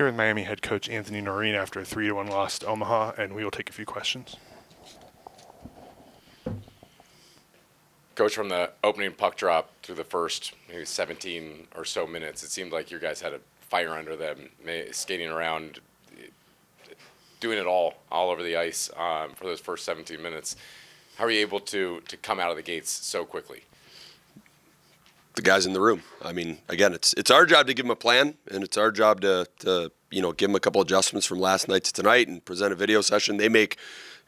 Here with Miami head coach Anthony Noreen after a 3-1 loss to Omaha, and we will take a few questions. Coach, from the opening puck drop through the first maybe 17 or so minutes, it seemed like you guys had a fire under them, skating around, doing it all over the ice for those first 17 minutes. How are you able to come out of the gates so quickly? The guys in the room. I mean, again, it's our job to give them a plan, and it's our job to give them a couple adjustments from last night to tonight and present a video session. They make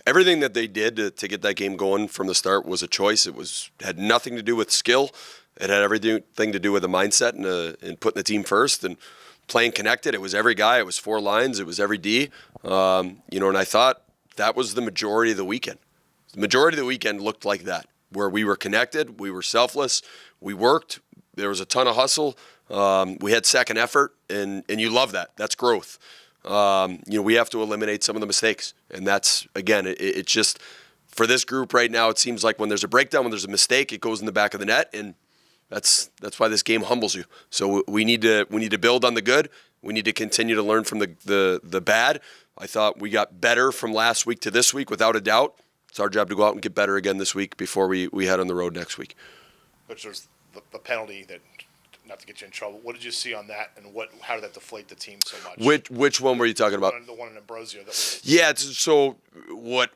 everything that they did to get that game going from the start was a choice. It had nothing to do with skill. It had everything to do with the mindset and putting the team first and playing connected. It was every guy. It was 4 lines. It was every D. And I thought that was the majority of the weekend. The majority of the weekend looked like that, where we were connected, we were selfless, we worked, there was a ton of hustle, we had second effort, and you love that. That's growth. We have to eliminate some of the mistakes, and that's, again, it's just, for this group right now, it seems like when there's a breakdown, when there's a mistake, it goes in the back of the net, and that's why this game humbles you. So we need to build on the good. We need to continue to learn from the bad. I thought we got better from last week to this week, without a doubt. It's our job to go out and get better again this week before we head on the road next week. But there's the penalty that, not to get you in trouble, what did you see on that, and how did that deflate the team so much? Which one were you talking about? The one in Ambrosio. That was so what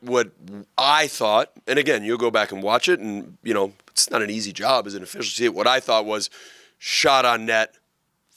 I thought, and again, you'll go back and watch it, and it's not an easy job as an official to see it. What I thought was shot on net,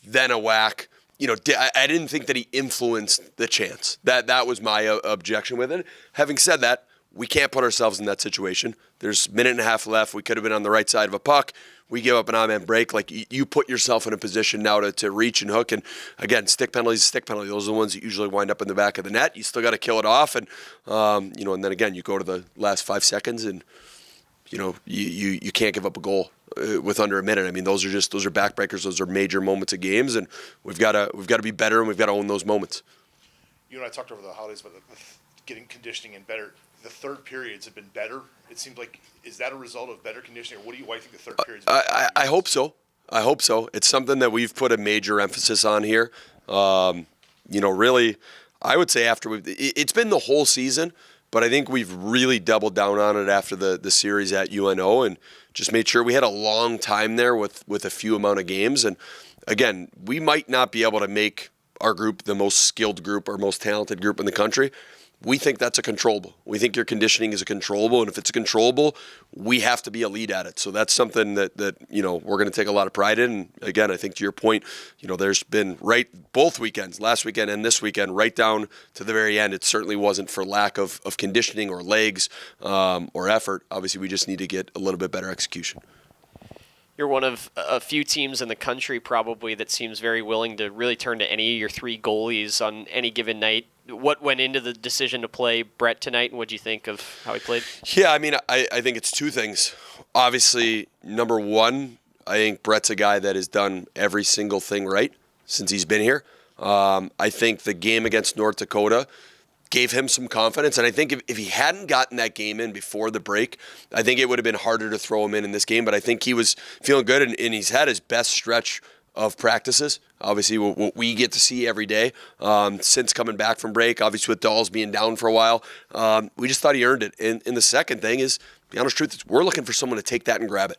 then a whack. I didn't think that he influenced the chance. That was my objection with it. Having said that, we can't put ourselves in that situation. There's a minute and a half left. We could have been on the right side of a puck. We give up an on-man break. Like, you put yourself in a position now to reach and hook. And, again, stick penalties, stick penalty. Those are the ones that usually wind up in the back of the net. You still got to kill it off. And, and then, again, you go to the last 5 seconds and, you can't give up a goal with under a minute. I mean, those are backbreakers. Those are major moments of games. And we've got to be better, and we've got to own those moments. You and I talked over the holidays about getting conditioning and better. The third periods have been better. It seems like, is that a result of better conditioning, or why do you think the third period? I hope so. I hope so. It's something that we've put a major emphasis on here. Really, I would say it's been the whole season, but I think we've really doubled down on it after the series at UNO and just made sure we had a long time there with a few amount of games. And again, we might not be able to make our group the most skilled group or most talented group in the country. We think that's a controllable. We think your conditioning is a controllable, and if it's a controllable, we have to be a lead at it. So that's something that we're going to take a lot of pride in. And again, I think to your point, there's been both weekends, last weekend and this weekend, right down to the very end. It certainly wasn't for lack of conditioning or legs or effort. Obviously, we just need to get a little bit better execution. You're one of a few teams in the country probably that seems very willing to really turn to any of your 3 goalies on any given night. What went into the decision to play Brett tonight, and what do you think of how he played? Yeah, I mean, I think it's 2 things. Obviously, number one, I think Brett's a guy that has done every single thing right since he's been here. I think the game against North Dakota gave him some confidence, and I think if he hadn't gotten that game in before the break, I think it would have been harder to throw him in this game, but I think he was feeling good, and he's had his best stretch of practices, obviously what we get to see every day since coming back from break, obviously with Dolls being down for a while. We just thought he earned it. And the second thing is, the honest truth is, we're looking for someone to take that and grab it.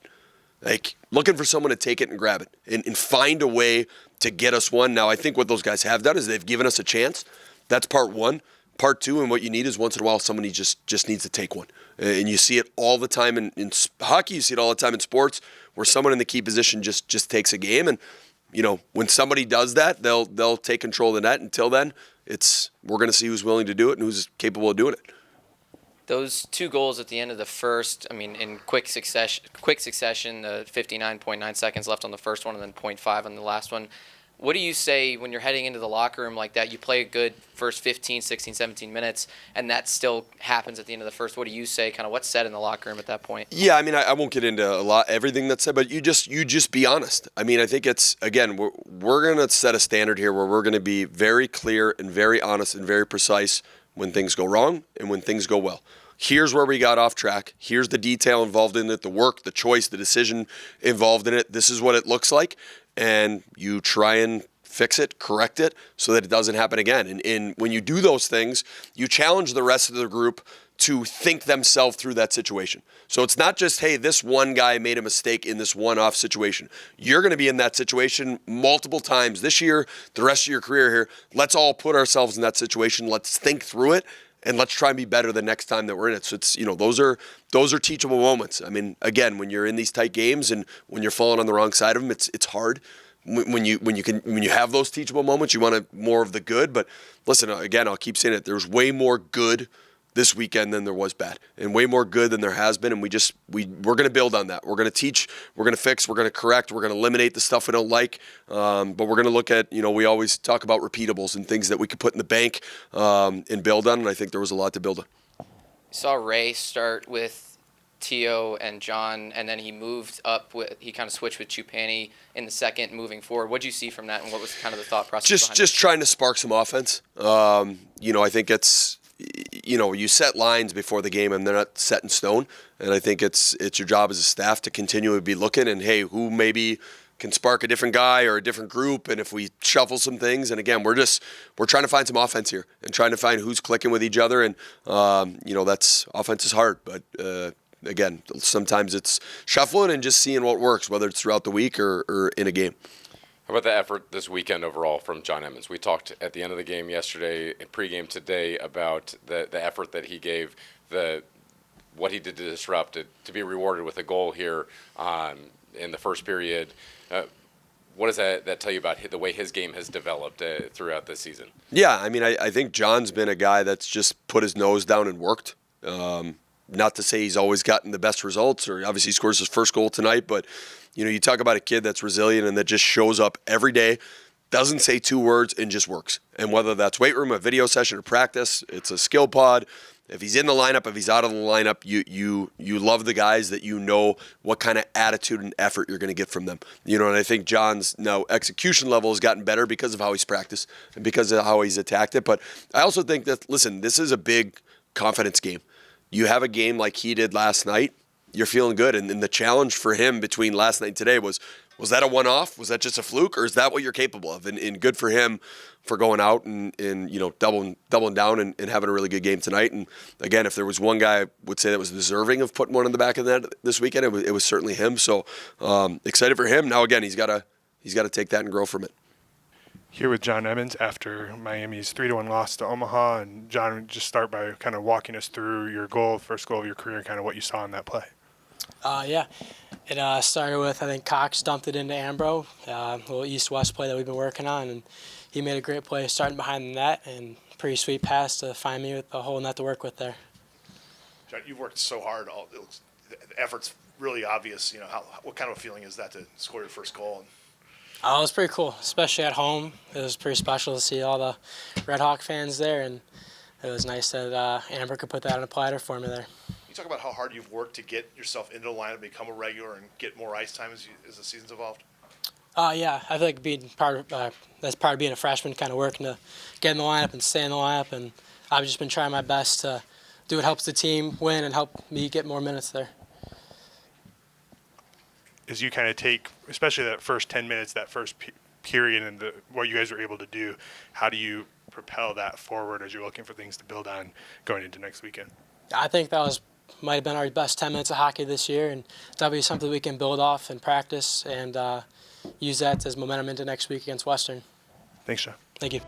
Like, looking for someone to take it and grab it and find a way to get us one. Now, I think what those guys have done is they've given us a chance. That's part one. Part two, and what you need is once in a while somebody just needs to take one. And you see it all the time in hockey. You see it all the time in sports where someone in the key position just takes a game. And, when somebody does that, they'll take control of the net. Until then, we're going to see who's willing to do it and who's capable of doing it. Those 2 goals at the end of the first, I mean, in quick succession, the 59.9 seconds left on the first one and then 0.5 on the last one. What do you say when you're heading into the locker room like that? You play a good first 15, 16, 17 minutes, and that still happens at the end of the first. What do you say? Kind of what's said in the locker room at that point? Yeah, I mean, I won't get into everything that's said, but you just be honest. I mean, I think it's, again, we're going to set a standard here where we're going to be very clear and very honest and very precise when things go wrong and when things go well. Here's where we got off track. Here's the detail involved in it, the work, the choice, the decision involved in it. This is what it looks like. And you try and fix it, correct it, so that it doesn't happen again. And when you do those things, you challenge the rest of the group to think themselves through that situation. So it's not just, hey, this one guy made a mistake in this one-off situation. You're going to be in that situation multiple times this year, the rest of your career here. Let's all put ourselves in that situation. Let's think through it, and let's try and be better the next time that we're in it. So it's, those are teachable moments. I mean, again, when you're in these tight games and when you're falling on the wrong side of them, it's hard. When you have those teachable moments, you want more of the good. But listen, again, I'll keep saying it. There's way more good this weekend than there was bad, and way more good than there has been. And we're going to build on that. We're going to teach, we're going to fix, we're going to correct, we're going to eliminate the stuff we don't like. But we're going to look at, we always talk about repeatables and things that we could put in the bank and build on. And I think there was a lot to build on. Saw Ray start with Tio and John, and then he moved up he kind of switched with Chupani in the second, moving forward. What did you see from that, and what was kind of the thought process? Just trying to spark some offense. I think it's, you set lines before the game and they're not set in stone. And I think it's your job as a staff to continually be looking and, hey, who maybe can spark a different guy or a different group. And if we shuffle some things, and again, we're trying to find some offense here and trying to find who's clicking with each other. And, that's offense is hard, but, again, sometimes it's shuffling and just seeing what works, whether it's throughout the week or in a game. How about the effort this weekend overall from John Emmons? We talked at the end of the game yesterday, pregame today, about the effort that he gave, what he did to disrupt it, to be rewarded with a goal here in the first period. What does that tell you about the way his game has developed throughout this season? Yeah, I mean, I think John's been a guy that's just put his nose down and worked. Not to say he's always gotten the best results, or obviously he scores his first goal tonight, but you talk about a kid that's resilient and that just shows up every day, doesn't say two words, and just works. And whether that's weight room, a video session, or practice, it's a skill pod. If he's in the lineup, if he's out of the lineup, you love the guys that what kind of attitude and effort you're going to get from them. And I think John's now execution level has gotten better because of how he's practiced and because of how he's attacked it. But I also think that, listen, this is a big confidence game. You have a game like he did last night, you're feeling good. And the challenge for him between last night and today was that a one-off? Was that just a fluke? Or is that what you're capable of? And good for him for going out and doubling down and having a really good game tonight. And again, if there was one guy I would say that was deserving of putting one in the back of the net this weekend, it was certainly him. So excited for him. Now, again, he's got to take that and grow from it. Here with John Emmons after Miami's 3-1 loss to Omaha. And John, just start by kind of walking us through your first goal of your career, and kind of what you saw in that play. Yeah. It started with, I think, Cox dumped it into Ambro, a little east-west play that we've been working on, and he made a great play starting behind the net, and pretty sweet pass to find me with a whole net to work with there. John, you've worked so hard. The effort's really obvious. What kind of a feeling is that to score your first goal? It was pretty cool, especially at home. It was pretty special to see all the Red Hawk fans there, and it was nice that Amber could put that on a platter for me there. You talk about how hard you've worked to get yourself into the lineup, become a regular, and get more ice time as the season's evolved? Yeah, I feel like being that's part of being a freshman, kind of working to get in the lineup and stay in the lineup, and I've just been trying my best to do what helps the team win and help me get more minutes there. As you kind of take, especially that first 10 minutes, that first period, and what you guys were able to do, how do you propel that forward as you're looking for things to build on going into next weekend? I think that might have been our best 10 minutes of hockey this year, and that'll be something we can build off and practice and use that as momentum into next week against Western. Thanks, John. Thank you.